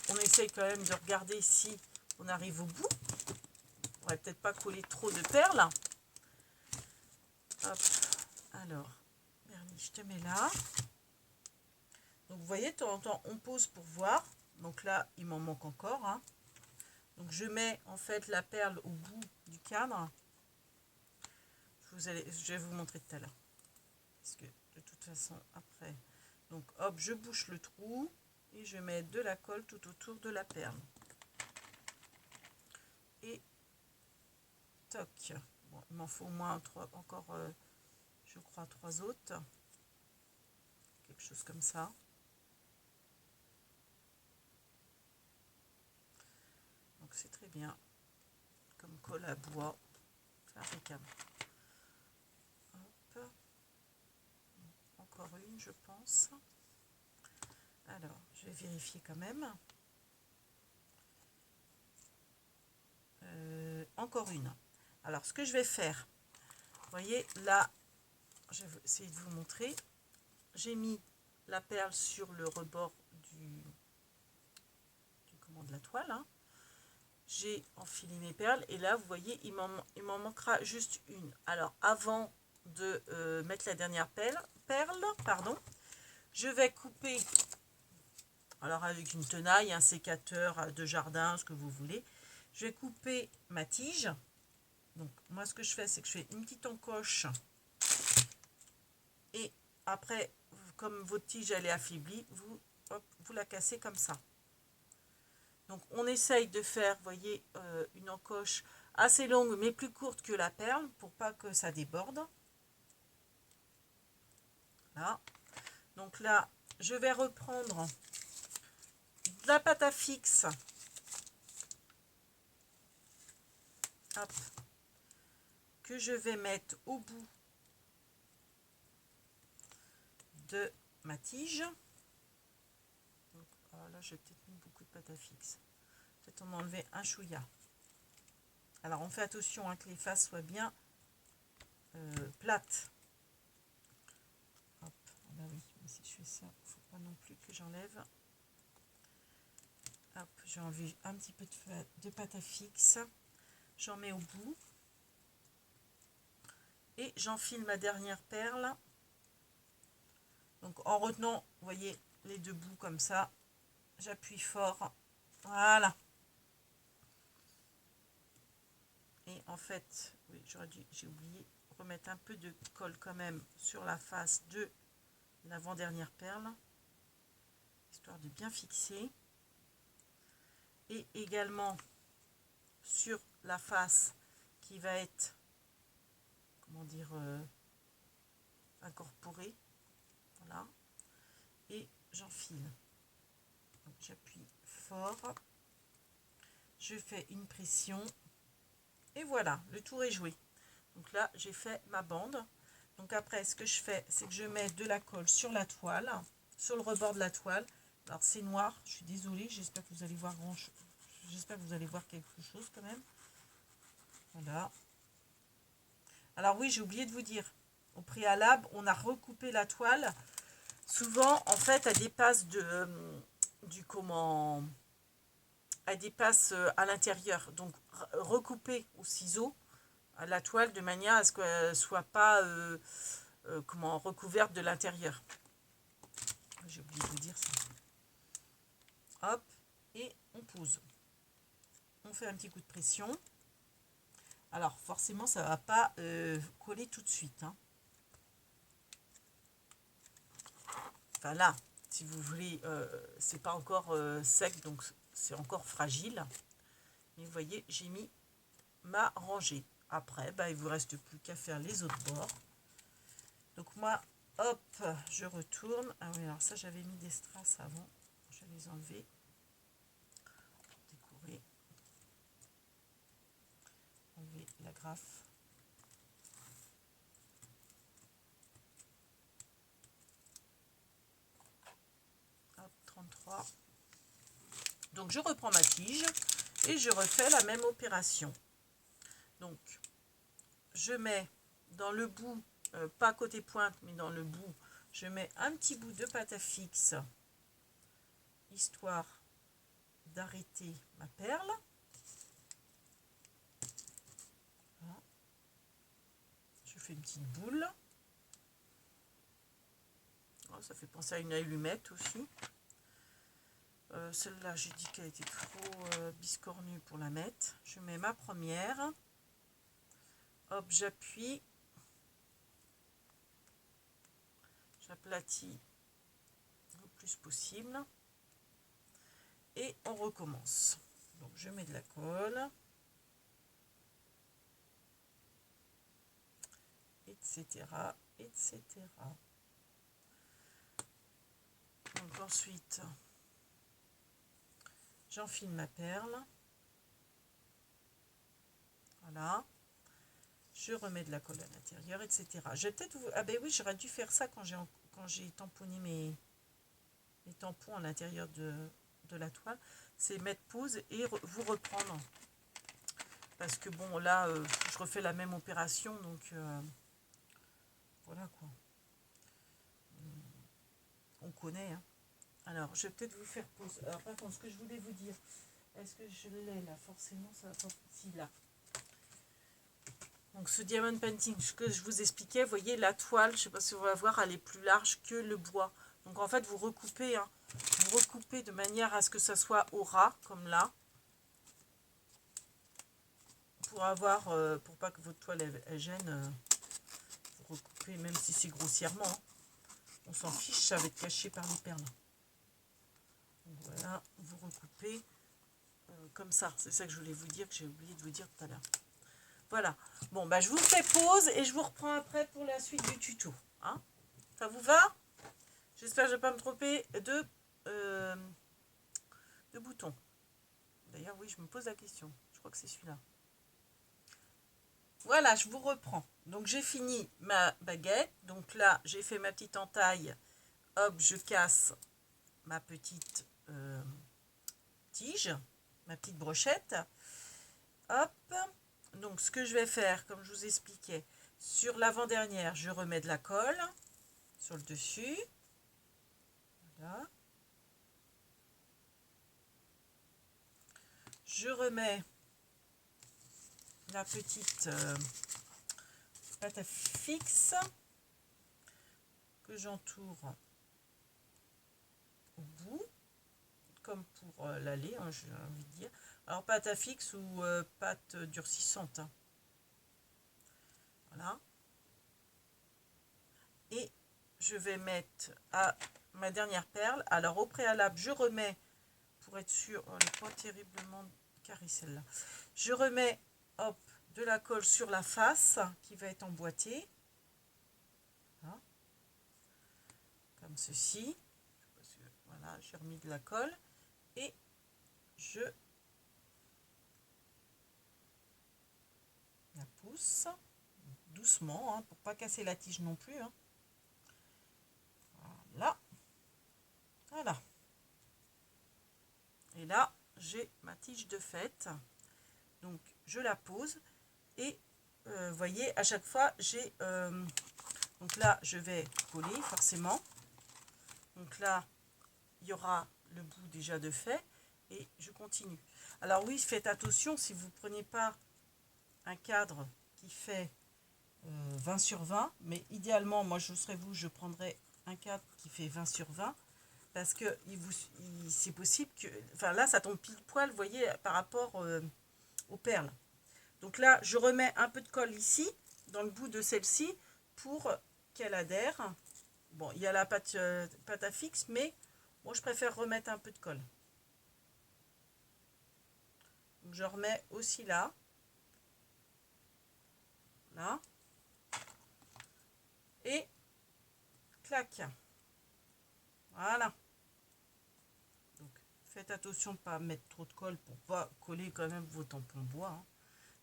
on essaye quand même de regarder si on arrive au bout. On va peut-être pas coller trop de perles. Hop. Alors, Bernie, je te mets là. Donc, vous voyez, de temps en temps, on pose pour voir. Donc là, il m'en manque encore. Hein. Donc, je mets en fait la perle au bout du cadre. Je vais vous montrer tout à l'heure. Parce que de toute façon, après... Donc, hop, je bouche le trou. Et je mets de la colle tout autour de la perle. Et toc. Bon, il m'en faut au moins encore, je crois, 3 autres. Quelque chose comme ça. Donc c'est très bien. Comme colle à bois. Impeccable. Hop. Encore une, je pense. Alors, je vais vérifier quand même. Encore une. Alors, ce que je vais faire, vous voyez, là, je vais essayer de vous montrer. J'ai mis la perle sur le rebord de la toile, hein. J'ai enfilé mes perles et là vous voyez il m'en manquera juste une. Alors avant de mettre la dernière perle, pardon, je vais couper, alors avec une tenaille, un sécateur de jardin, ce que vous voulez, je vais couper ma tige. Donc moi ce que je fais, c'est que je fais une petite encoche et après comme votre tige elle est affaiblie, vous la cassez comme ça. Donc on essaye de faire, vous voyez, une encoche assez longue mais plus courte que la perle pour pas que ça déborde. Là. Donc là, je vais reprendre de la pâte à fixe. Hop, que je vais mettre au bout de ma tige. Donc, là, j'ai peut-être mis beaucoup de pâte à fixe. Peut-être en enlever un chouïa. Alors, on fait attention hein, que les faces soient bien plates. Hop, bah oui, mais si je fais ça, il ne faut pas non plus que j'enlève. Hop, j'ai enlevé un petit peu de pâte à fixe. J'en mets au bout. Et j'enfile ma dernière perle. Donc en retenant, vous voyez, les deux bouts comme ça. J'appuie fort. Voilà. Et en fait, oui, j'ai oublié, remettre un peu de colle quand même sur la face de l'avant-dernière perle. Histoire de bien fixer. Et également sur la face qui va être, comment dire, incorporée. Voilà. Et j'enfile. J'appuie fort. Je fais une pression. Et voilà, le tour est joué. Donc là, j'ai fait ma bande. Donc après, ce que je fais, c'est que je mets de la colle sur la toile, sur le rebord de la toile. Alors c'est noir, je suis désolée, j'espère que vous allez voir j'espère que vous allez voir quelque chose quand même. Voilà. Alors oui, j'ai oublié de vous dire, au préalable, on a recoupé la toile. Souvent, en fait, elle dépasse elle dépasse à l'intérieur. Donc recouper au ciseau la toile de manière à ce qu'elle ne soit pas recouverte de l'intérieur. J'ai oublié de vous dire ça. Hop, et on pose. On fait un petit coup de pression. Alors forcément ça ne va pas coller tout de suite. Hein. Enfin là, si vous voulez, c'est pas encore sec, donc c'est encore fragile. Mais vous voyez, j'ai mis ma rangée. Après, bah, il ne vous reste plus qu'à faire les autres bords. Donc moi, hop, je retourne. Ah oui, alors ça, j'avais mis des strass avant. Je vais les enlever. Décorer. Enlever la graffe. Hop, 33. Donc je reprends ma tige et je refais la même opération. Donc, je mets dans le bout, pas côté pointe, mais dans le bout, je mets un petit bout de pâte à fixe, histoire d'arrêter ma perle. Voilà. Je fais une petite boule. Oh, ça fait penser à une allumette aussi. Celle-là, j'ai dit qu'elle était trop biscornue pour la mettre. Je mets ma première. Hop, j'appuie. J'aplatis le plus possible. Et on recommence. Donc, je mets de la colle. Etc. etc. Donc ensuite, j'enfile ma perle. Voilà. Je remets de la colle à l'intérieur, etc. Je vais peut-être vous... Ah ben oui, j'aurais dû faire ça quand j'ai tamponné mes tampons à l'intérieur de la toile. C'est mettre pause et vous reprendre. Parce que bon, là, je refais la même opération, donc Voilà quoi. On connaît. Hein. Alors, je vais peut-être vous faire pause. Alors, par contre, ce que je voulais vous dire, est-ce que je l'ai là? Forcément, ça va pas. Si, là. Donc, ce diamond painting, ce que je vous expliquais, vous voyez, la toile, je ne sais pas si on va voir, elle est plus large que le bois. Donc, en fait, vous recoupez, hein, vous recoupez de manière à ce que ça soit au ras, comme là. Pour avoir, pour pas que votre toile elle gêne, vous recoupez, même si c'est grossièrement. Hein. On s'en fiche, ça va être caché par les perles. Donc, voilà, vous recoupez. Comme ça, c'est ça que je voulais vous dire, que j'ai oublié de vous dire tout à l'heure. Voilà, bon, bah, je vous fais pause et je vous reprends après pour la suite du tuto. Hein, ça vous va? J'espère que je ne vais pas me tromper de bouton. D'ailleurs, oui, je me pose la question. Je crois que c'est celui-là. Voilà, je vous reprends. Donc, j'ai fini ma baguette. Donc là, j'ai fait ma petite entaille. Hop, je casse ma petite tige, ma petite brochette. Hop. Donc, ce que je vais faire, comme je vous expliquais, sur l'avant-dernière, je remets de la colle sur le dessus. Voilà. Je remets la petite pâte à fixe que j'entoure au bout, comme pour l'aller, hein, j'ai envie de dire. Alors, pâte à fixe ou pâte durcissante. Hein. Voilà. Et je vais mettre à ma dernière perle. Alors, au préalable, je remets, pour être sûr, oh, elle n'est pas terriblement carrée celle-là. Je remets, hop, de la colle sur la face qui va être emboîtée. Voilà. Comme ceci. Voilà, j'ai remis de la colle. Et je la pousse doucement, hein, pour pas casser la tige non plus. Hein. Voilà. Voilà. Et là, j'ai ma tige de fête. Donc, je la pose. Et, vous voyez, à chaque fois, j'ai... donc là, je vais coller, forcément. Donc là, il y aura le bout déjà de fait. Et je continue. Alors oui, faites attention, si vous ne prenez pas un cadre qui fait 20 sur 20, mais idéalement, moi, je serais vous, je prendrais un cadre qui fait 20 sur 20. Parce que c'est possible que... Enfin, là, ça tombe pile poil, vous voyez, par rapport aux perles. Donc là, je remets un peu de colle ici, dans le bout de celle-ci, pour qu'elle adhère. Bon, il y a la pâte à fixe, mais moi, je préfère remettre un peu de colle. Donc, je remets aussi là. Là. Et clac. Voilà. Donc, faites attention de ne pas mettre trop de colle pour pas coller quand même vos tampons bois. Hein.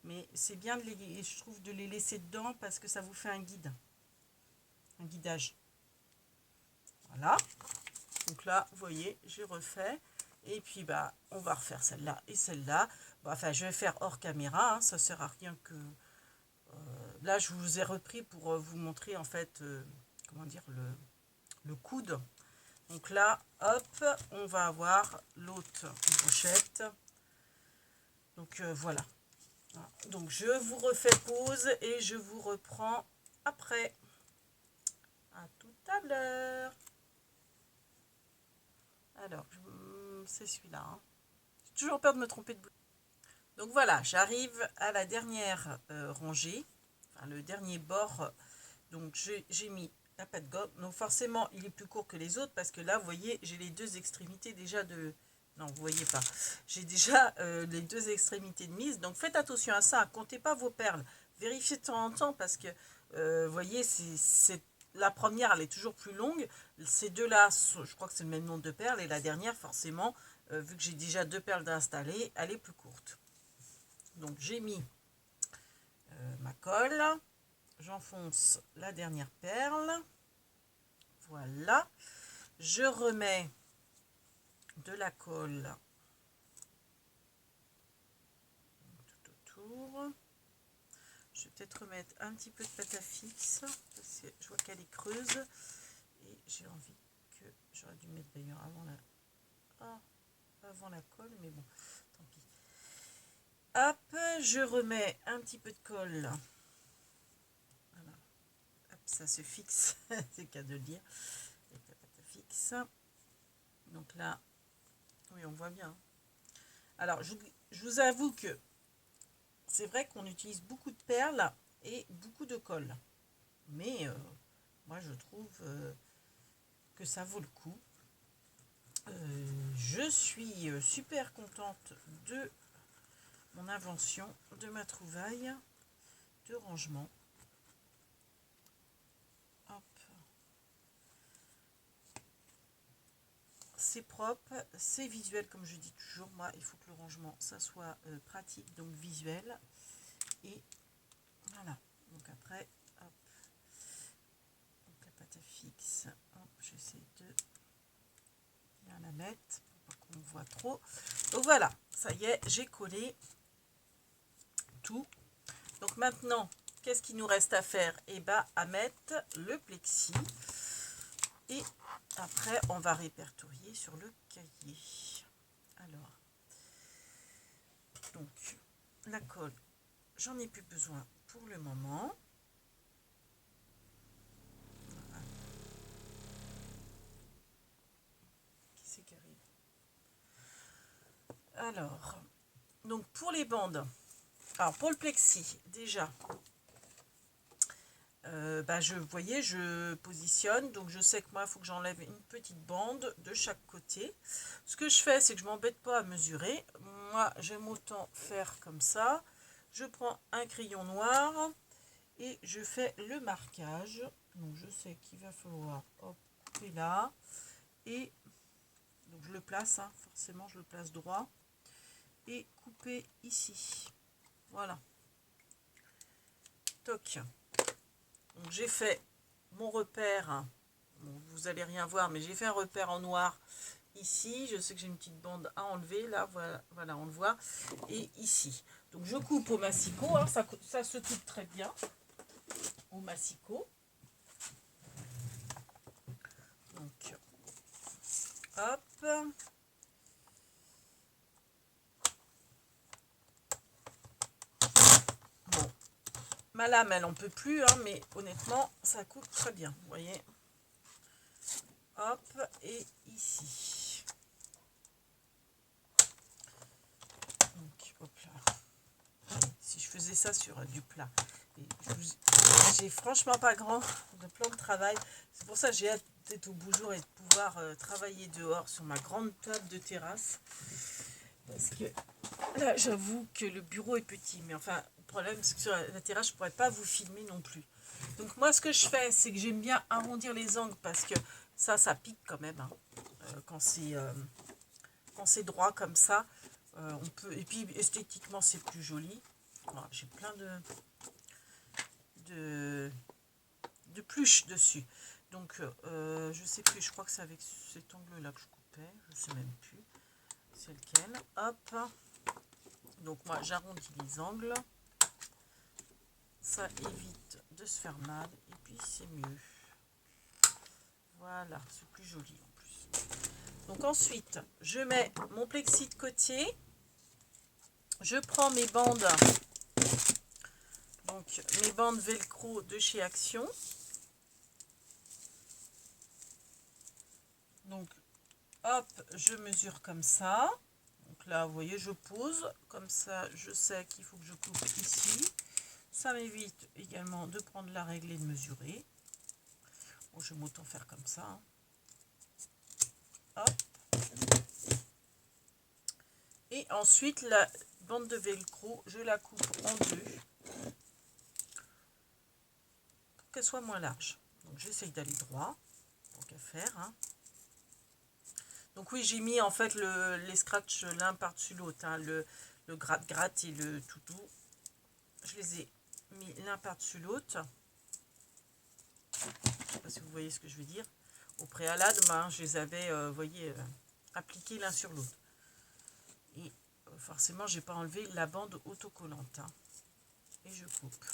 Mais c'est bien, je trouve, de les laisser dedans parce que ça vous fait un guide. Un guidage. Voilà. Donc là, vous voyez, j'ai refait. Et puis, bah, on va refaire celle-là et celle-là. Bon, enfin, je vais faire hors caméra. Hein, ça ne sert à rien que... là, je vous ai repris pour vous montrer, en fait, comment dire, le coude. Donc là, hop, on va avoir l'autre brochette. Donc, voilà. Donc, je vous refais pause et je vous reprends après. À tout à l'heure. Alors, c'est celui-là. Hein. J'ai toujours peur de me tromper de bout. Donc voilà, j'arrive à la dernière rangée, enfin le dernier bord. Donc j'ai mis la pâte gomme. Donc forcément, il est plus court que les autres parce que là, vous voyez, j'ai les deux extrémités déjà de... Non, vous voyez pas. J'ai déjà les deux extrémités de mise. Donc faites attention à ça. Comptez pas vos perles. Vérifiez de temps en temps parce que, vous voyez, la première, elle est toujours plus longue. Ces deux-là, je crois que c'est le même nombre de perles. Et la dernière, forcément, vu que j'ai déjà deux perles d'installer, elle est plus courte. Donc j'ai mis ma colle. J'enfonce la dernière perle. Voilà. Je remets de la colle tout autour. Je vais peut-être remettre un petit peu de pâte à fixe, parce que je vois qu'elle est creuse. Et j'ai envie que... J'aurais dû mettre d'ailleurs avant la colle, mais bon, tant pis. Hop, je remets un petit peu de colle. Voilà. Hop, ça se fixe, c'est le cas de le dire. Avec la pâte à fixe. Donc là, oui, on voit bien. Alors, je vous avoue que c'est vrai qu'on utilise beaucoup de perles et beaucoup de colle. Mais moi, je trouve que ça vaut le coup. Je suis super contente de mon invention, de ma trouvaille de rangement. Hop. C'est propre, c'est visuel comme je dis toujours. Moi, il faut que le rangement, ça soit pratique, donc visuel. Et voilà. Donc après, hop. Donc la pâte à fixe, hop, j'essaie de bien la mettre pour pas qu'on voit trop. Donc voilà, ça y est, j'ai collé tout. Donc maintenant, qu'est-ce qu'il nous reste à faire? Et bah à mettre le plexi. Et après, on va répertorier sur le cahier. Alors, donc, la colle, j'en ai plus besoin pour le moment. Voilà. Qui c'est qui arrive? Alors, donc pour les bandes, alors pour le plexi, déjà, vous voyez, je positionne, donc je sais que moi, il faut que j'enlève une petite bande de chaque côté. Ce que je fais, c'est que je ne m'embête pas à mesurer. Moi, j'aime autant faire comme ça. Je prends un crayon noir et je fais le marquage. Donc, je sais qu'il va falloir couper là. Et donc, je le place, hein, forcément, je le place droit. Et couper ici. Voilà. Toc. Donc j'ai fait mon repère, bon, vous allez rien voir, mais j'ai fait un repère en noir ici. Je sais que j'ai une petite bande à enlever, là, voilà, on le voit. Et ici. Donc je coupe au massicot, hein, ça se coupe très bien au massicot. Donc, hop. Bon, ma lame, elle en peut plus, hein, mais honnêtement, ça coupe très bien, vous voyez. Hop, et ici. Donc, hop là. Si je faisais ça sur du plat. J'ai franchement pas grand de plan de travail. C'est pour ça que j'ai hâte d'être au beau jour et de pouvoir travailler dehors sur ma grande table de terrasse. Parce que là, j'avoue que le bureau est petit. Mais enfin, le problème, c'est que sur la terrasse, je pourrais pas vous filmer non plus. Donc moi, ce que je fais, c'est que j'aime bien arrondir les angles parce que ça pique quand même. Hein. Quand c'est droit comme ça, on peut. Et puis esthétiquement, c'est plus joli. Voilà, j'ai plein de pluche dessus. Donc, je sais plus, je crois que c'est avec cet angle-là que je coupais. Je sais même plus c'est lequel. Hop. Donc, moi, j'arrondis les angles. Ça évite de se faire mal. Et puis, c'est mieux. Voilà, c'est plus joli en plus. Donc, ensuite, je mets mon plexi de côté. Je prends mes bandes. Donc, mes bandes velcro de chez Action. Donc, hop, je mesure comme ça. Donc là, vous voyez, je pose. Comme ça, je sais qu'il faut que je coupe ici. Ça m'évite également de prendre la règle et de mesurer. Bon, je vais m'autant faire comme ça. Hein. Hop. Et ensuite, la bande de velcro, je la coupe en deux. Pour qu'elle soit moins large. Donc, j'essaye d'aller droit. Tant qu'à faire. Hein. Donc oui, j'ai mis en fait les scratchs l'un par-dessus l'autre, hein, le gratte-gratte et le toutou. Je les ai mis l'un par-dessus l'autre. Je ne sais pas si vous voyez ce que je veux dire. Au préalable, hein, je les avais, voyez, appliqués l'un sur l'autre. Et forcément, j'ai pas enlevé la bande autocollante. Hein. Et je coupe.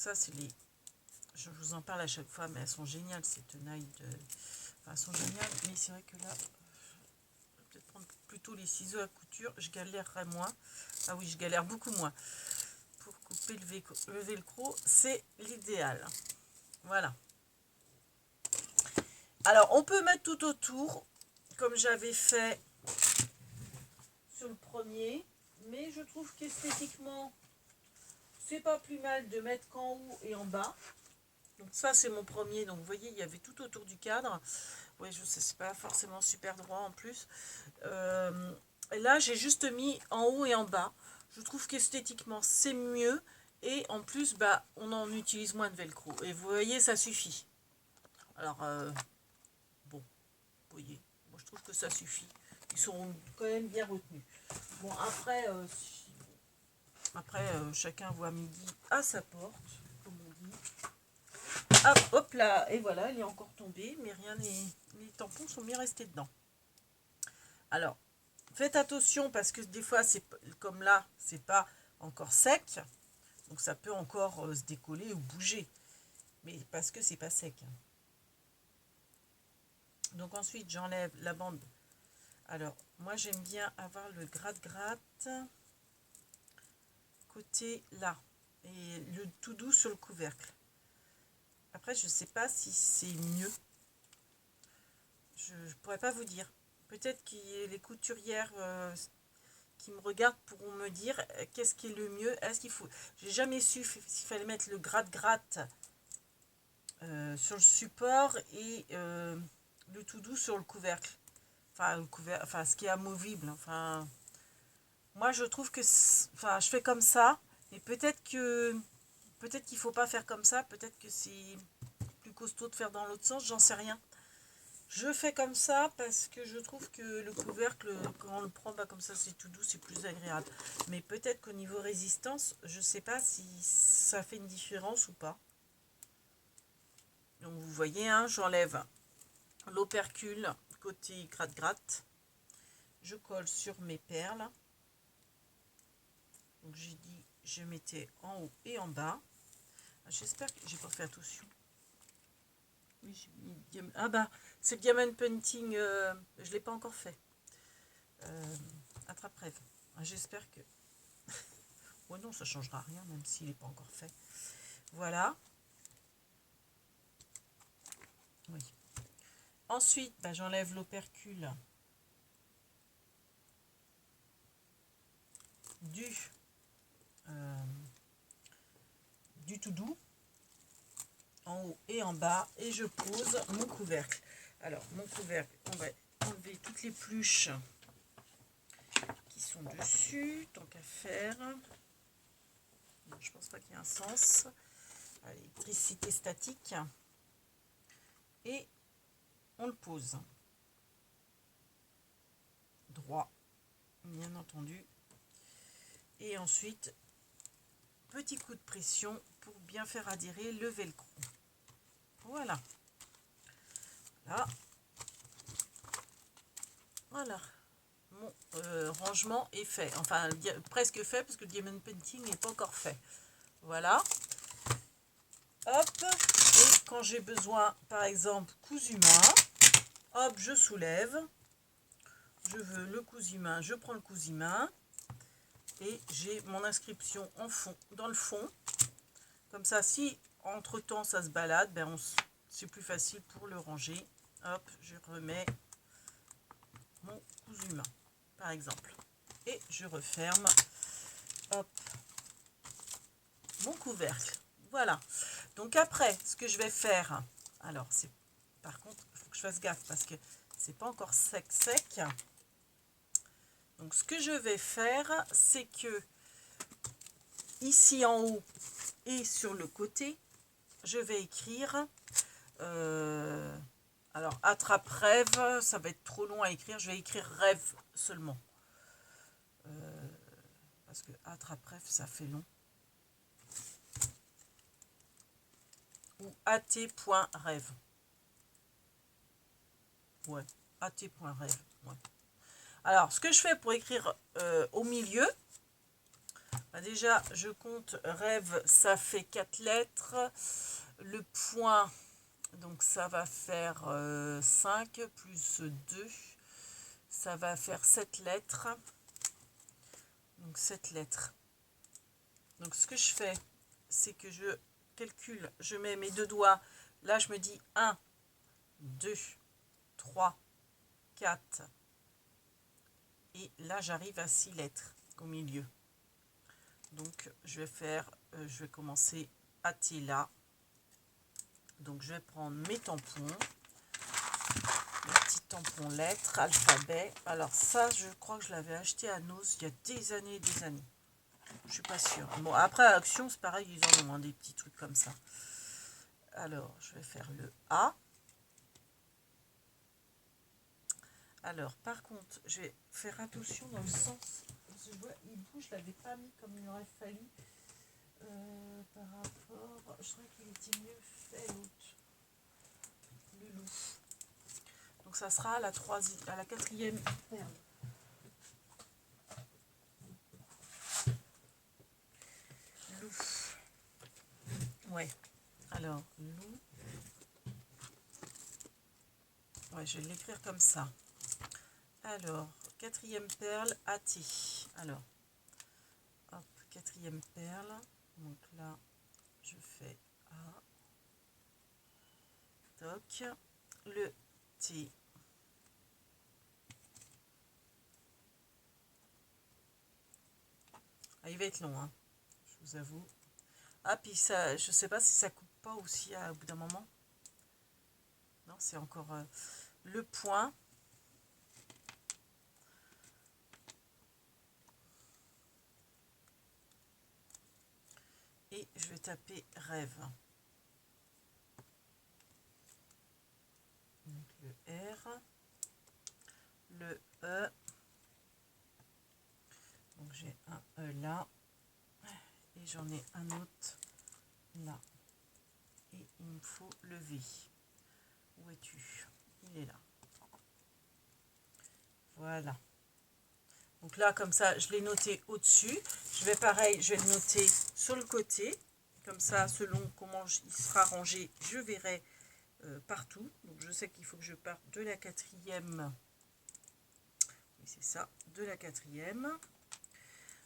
ça, c'est les... Je vous en parle à chaque fois, mais elles sont géniales, ces tenailles de... Enfin, elles sont géniales, mais c'est vrai que là, je vais peut-être prendre plutôt les ciseaux à couture. Je galérerai moins. Ah oui, je galère beaucoup moins. Pour couper le velcro, c'est l'idéal. Voilà. Alors, on peut mettre tout autour, comme j'avais fait sur le premier, mais je trouve qu'esthétiquement, c'est pas plus mal de mettre qu'en haut et en bas. Donc ça, c'est mon premier. Donc vous voyez, il y avait tout autour du cadre. Oui, je sais, c'est pas forcément super droit en plus. Et là, j'ai juste mis en haut et en bas. Je trouve qu'esthétiquement, c'est mieux. Et en plus, bah, on en utilise moins de velcro. Et vous voyez, ça suffit. Alors, bon, vous voyez, moi je trouve que ça suffit. Ils sont quand même bien retenus. Bon, après, chacun voit midi à sa porte, comme on dit. Ah, hop là, et voilà, il est encore tombé, mais rien n'est... Les tampons sont bien restés dedans. Alors, faites attention parce que des fois, c'est comme là, c'est pas encore sec. Donc ça peut encore se décoller ou bouger. Mais parce que c'est pas sec. Donc ensuite, j'enlève la bande. Alors, moi, j'aime bien avoir le gratte-gratte côté là. Et le tout doux sur le couvercle. Après, je sais pas si c'est mieux. Je ne pourrais pas vous dire. Peut-être que les couturières qui me regardent pourront me dire qu'est-ce qui est le mieux. Est-ce qu'il faut... J'ai jamais su s'il fallait mettre le gratte-gratte sur le support et le tout doux sur le couvercle. Enfin, ce qui est amovible. Enfin, moi, je trouve que... Enfin, je fais comme ça. Mais peut-être qu'il faut pas faire comme ça. Peut-être que c'est plus costaud de faire dans l'autre sens. J'en sais rien. Je fais comme ça parce que je trouve que le couvercle, quand on le prend comme ça, c'est tout doux, c'est plus agréable. Mais peut-être qu'au niveau résistance, je ne sais pas si ça fait une différence ou pas. Donc vous voyez, hein, j'enlève l'opercule côté gratte-gratte. Je colle sur mes perles. Donc j'ai dit, je mettais en haut et en bas. J'espère que j'ai pas fait attention. Oui, j'ai mis... Ah bah, c'est le Diamond Painting, je ne l'ai pas encore fait. Attrape-rêve. J'espère que... Oh non, ça ne changera rien, même s'il n'est pas encore fait. Voilà. Oui. Ensuite, bah, j'enlève l'opercule du tout doux. En haut et en bas. Et je pose mon couvercle. Alors, mon couvercle, on va enlever toutes les pluches qui sont dessus, tant qu'à faire. Bon, je pense pas qu'il y ait un sens. Électricité statique. Et on le pose. Droit, bien entendu. Et ensuite, petit coup de pression pour bien faire adhérer le velcro. Voilà. Là. Voilà. Mon rangement est fait. Enfin, presque fait parce que le Diamond Painting n'est pas encore fait. Voilà. Hop. Et quand j'ai besoin, par exemple, cousu main, hop, je soulève. Je veux le cousu main, je prends le cousu main. Et j'ai mon inscription en fond, dans le fond. Comme ça, si entre-temps ça se balade, ben c'est plus facile pour le ranger. Hop, je remets mon cousu main, par exemple. Et je referme, hop, mon couvercle. Voilà. Donc après, ce que je vais faire, alors c'est, par contre, il faut que je fasse gaffe parce que c'est pas encore sec. Donc ce que je vais faire, c'est que ici en haut et sur le côté, je vais écrire, alors attrape-rêve, ça va être trop long à écrire, je vais écrire rêve seulement. Parce que attrape-rêve, ça fait long. Ou at.rêve. Ouais, at.rêve. Ouais. Alors, ce que je fais pour écrire au milieu, Bah déjà, je compte rêve, ça fait 4 lettres. Le point, donc ça va faire 5 plus 2. Ça va faire 7 lettres. Donc 7 lettres. Donc ce que je fais, c'est que je calcule, je mets mes deux doigts. Là, je me dis 1, 2, 3, 4. Et là, j'arrive à 6 lettres au milieu. Donc, je vais commencer à T là. Donc, je vais prendre mes tampons. Mes petits tampons lettres, alphabet. Alors ça, je crois que je l'avais acheté à Nos il y a des années et des années. Je suis pas sûre. Bon, après, à Action, c'est pareil, ils en ont des petits trucs comme ça. Alors, je vais faire le A. Alors, par contre, je vais faire attention dans le sens. Je vois, il bouge, je ne l'avais pas mis comme il aurait fallu. Par rapport, je crois qu'il était mieux fait l'autre. Le loup. Donc, ça sera à la 4e perle. Loup. Ouais. Alors, loup. Ouais, je vais l'écrire comme ça. Alors, 4e perle, AT. Alors, hop, 4e perle. Donc là, je fais A. Toc. Le T. Ah, il va être long, hein, je vous avoue. Ah, puis ça, je sais pas si ça coupe pas aussi au bout d'un moment. Non, c'est encore le point. Et je vais taper rêve. Donc le R, le E. Donc j'ai un E là. Et j'en ai un autre là. Et il me faut le V. Où es-tu? Il est là. Voilà. Donc là, comme ça, je l'ai noté au-dessus. Je vais pareil, je vais le noter sur le côté. Comme ça, selon comment il sera rangé, je verrai partout. Donc je sais qu'il faut que je parte de la 4e. Oui, c'est ça, de la 4e.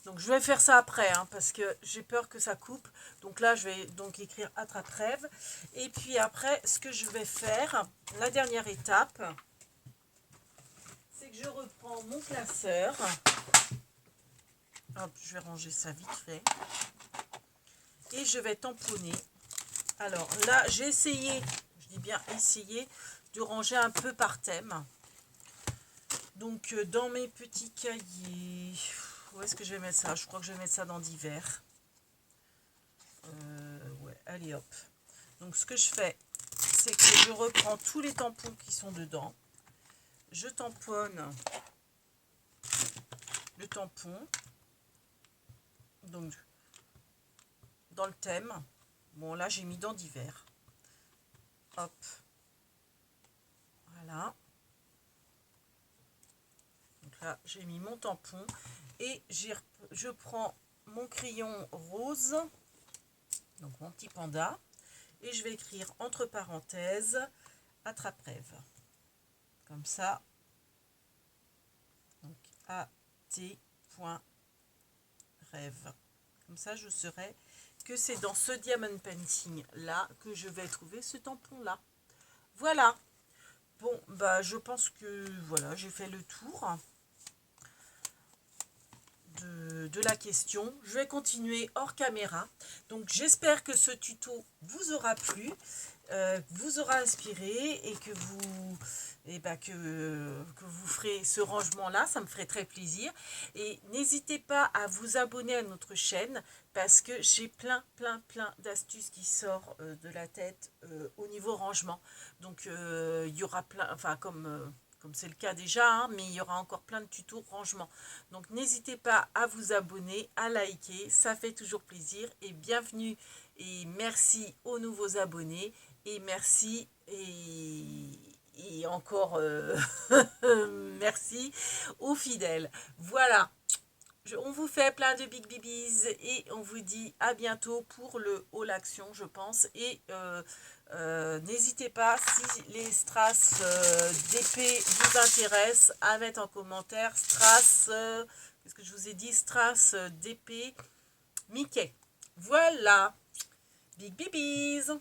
Donc je vais faire ça après, hein, parce que j'ai peur que ça coupe. Donc là, je vais donc écrire attrape-rêve. Et puis après, ce que je vais faire, la dernière étape, c'est que je reprends mon classeur. Hop, je vais ranger ça vite fait. Et je vais tamponner. Alors là, j'ai essayé, je dis bien essayé, de ranger un peu par thème. Donc dans mes petits cahiers, où est-ce que je vais mettre ça? Je crois que je vais mettre ça dans divers. Ouais, allez hop. Donc ce que je fais, c'est que je reprends tous les tampons qui sont dedans. Je tamponne le tampon. Donc dans le thème. Bon là j'ai mis dans divers. Hop. Voilà. Donc là j'ai mis mon tampon. Et je prends mon crayon rose. Donc mon petit panda. Et je vais écrire entre parenthèses attrape-rêve. Comme ça. Donc at.rêve. Comme ça, je saurai que c'est dans ce diamond painting là que je vais trouver ce tampon là. Voilà. Bon, bah je pense que voilà, j'ai fait le tour de la question. Je vais continuer hors caméra. Donc j'espère que ce tuto vous aura plu, vous aura inspiré et que vous que vous ferez ce rangement là, ça me ferait très plaisir. Et n'hésitez pas à vous abonner à notre chaîne parce que j'ai plein d'astuces qui sortent de la tête au niveau rangement. Donc il y aura plein, enfin comme c'est le cas déjà, hein, mais il y aura encore plein de tutos rangement. Donc n'hésitez pas à vous abonner, à liker, ça fait toujours plaisir. Et bienvenue et merci aux nouveaux abonnés. Et merci et encore merci aux fidèles. Voilà, On vous fait plein de big bibis et on vous dit à bientôt pour le haul action, je pense. Et n'hésitez pas, si les strass d'épée vous intéressent, à mettre en commentaire strass, qu'est-ce que je vous ai dit, strass d'épée Mickey. Voilà, big bibis.